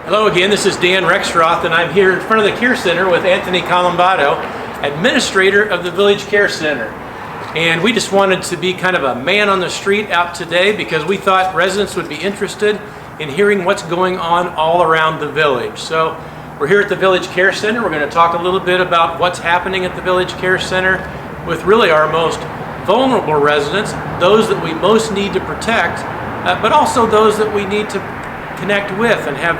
Hello again, this is Dan Rexroth, and I'm here in front of the Care Center with Anthony Columbatto, Administrator of the Village Care Center. And we just wanted to be kind of a man on the street out today because we thought residents would be interested in hearing what's going on all around the village. So we're here at the Village Care Center. We're going to talk a little bit about what's happening at the Village Care Center with really our most vulnerable residents, those that we most need to protect, but also those that we need to connect with and have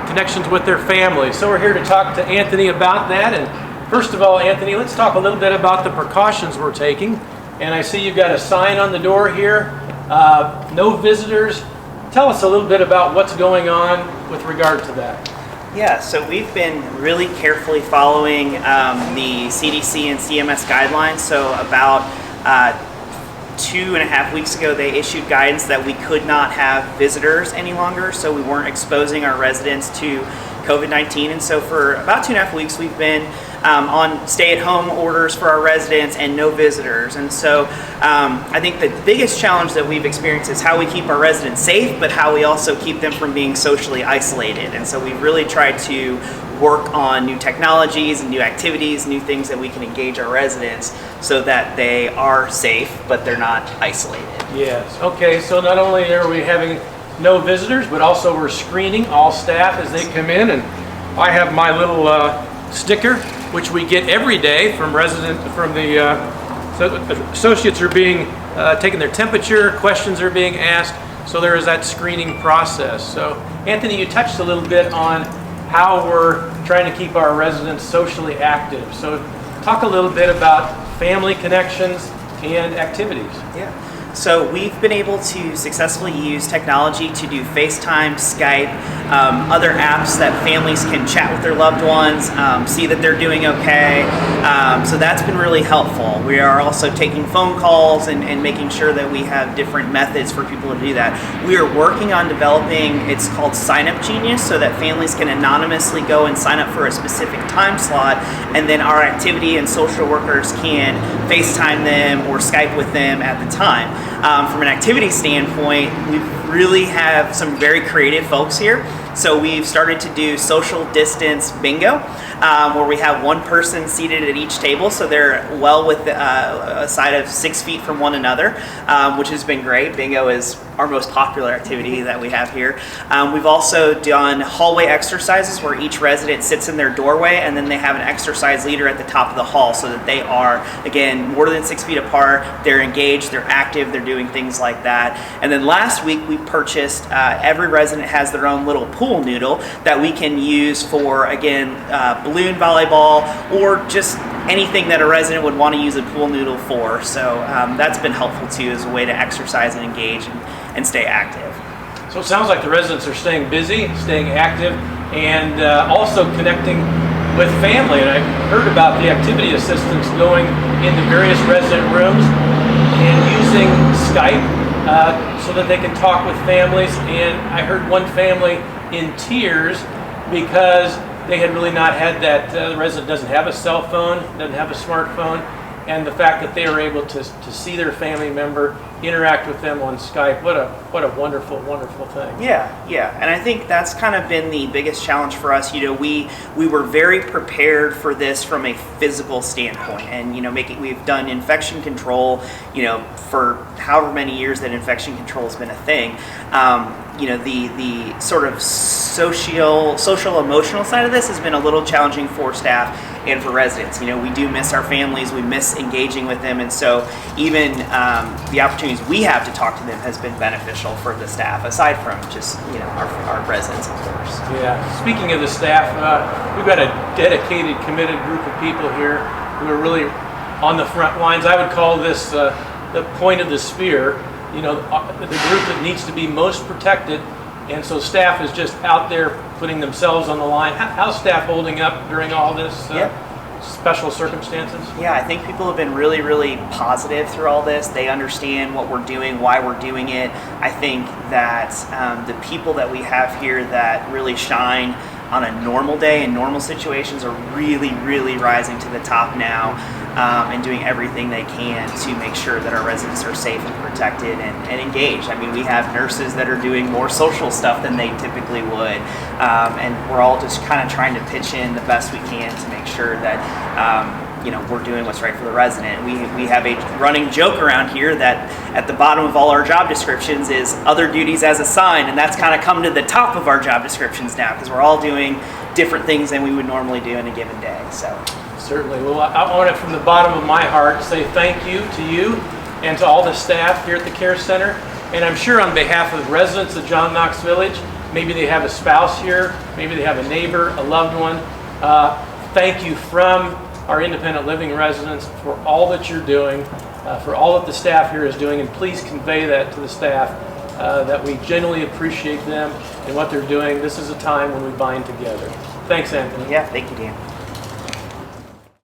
connections with their families. So we're here to talk to Anthony about that. And first of all, Anthony, let's talk a little bit about the precautions we're taking. And I see you've got a sign on the door here, no visitors. Tell us a little bit about what's going on with regard to that. Yeah, so we've been really carefully following the CDC and CMS guidelines. So about 2.5 weeks ago, they issued guidance that we could not have visitors any longer, so we weren't exposing our residents to COVID-19. And so for about 2.5 weeks, we've been on stay-at-home orders for our residents and no visitors. And so I think the biggest challenge that we've experienced is how we keep our residents safe, but how we also keep them from being socially isolated. And so we've really tried to work on new technologies and new activities, new things that we can engage our residents so that they are safe, but they're not isolated. Yes, okay, so not only are we having no visitors, but also we're screening all staff as they come in. And I have my little sticker, which we get every day from the associates are being taking their temperature, questions are being asked, so there is that screening process. So Anthony, you touched a little bit on how we're trying to keep our residents socially active. So talk a little bit about family connections and activities. Yeah. So we've been able to successfully use technology to do FaceTime, Skype, other apps that families can chat with their loved ones, see that they're doing okay. So that's been really helpful. We are also taking phone calls and making sure that we have different methods for people to do that. We are working on developing, it's called Sign Up Genius, so that families can anonymously go and sign up for a specific time slot, and then our activity and social workers can FaceTime them or Skype with them at the time. From an activity standpoint, we really have some very creative folks here. So we've started to do social distance bingo, where we have one person seated at each table, so they're well with a side of 6 feet from one another, which has been great. Bingo is our most popular activity that we have here. We've also done hallway exercises where each resident sits in their doorway and then they have an exercise leader at the top of the hall so that they are, again, more than 6 feet apart, they're engaged, they're active, they're doing things like that. And then last week we purchased, every resident has their own little pool noodle that we can use for, again, balloon volleyball or just anything that a resident would want to use a pool noodle for. So that's been helpful too as a way to exercise and engage and stay active. So it sounds like the residents are staying busy, staying active, and also connecting with family. And I heard about the activity assistants going into various resident rooms and using Skype so that they can talk with families. And I heard one family in tears because they had really not had that. The resident doesn't have a cell phone, doesn't have a smartphone, and the fact that they were able to see their family member, interact with them on Skype, what a wonderful, wonderful thing. Yeah, and I think that's kind of been the biggest challenge for us. You know, we were very prepared for this from a physical standpoint, and we've done infection control, for however many years that infection control has been a thing. The sort of social emotional side of this has been a little challenging for staff and for residents. We do miss our families, we miss engaging with them, and so even the opportunities we have to talk to them has been beneficial for the staff, aside from just our residents, of course. Yeah. Speaking of the staff, we've got a dedicated, committed group of people here who are really on the front lines. I would call this the point of the spear. The group that needs to be most protected, and so staff is just out there putting themselves on the line. How's staff holding up during all this special circumstances? Yeah, I think people have been really, really positive through all this. They understand what we're doing, why we're doing it. I think that the people that we have here that really shine on a normal day in normal situations are really, really rising to the top now. and doing everything they can to make sure that our residents are safe and protected and engaged. I mean, we have nurses that are doing more social stuff than they typically would, and we're all just kind of trying to pitch in the best we can to make sure that we're doing what's right for the resident. We have a running joke around here that at the bottom of all our job descriptions is other duties as assigned, and that's kind of come to the top of our job descriptions now because we're all doing different things than we would normally do in a given day. So certainly. Well, I want to, from the bottom of my heart, say thank you to you and to all the staff here at the Care Center. And I'm sure on behalf of the residents of John Knox Village, maybe they have a spouse here, maybe they have a neighbor, a loved one. Thank you from our independent living residents for all that you're doing, for all that the staff here is doing, and please convey that to the staff, that we genuinely appreciate them and what they're doing. This is a time when we bind together. Thanks, Anthony. Yeah, thank you, Dan.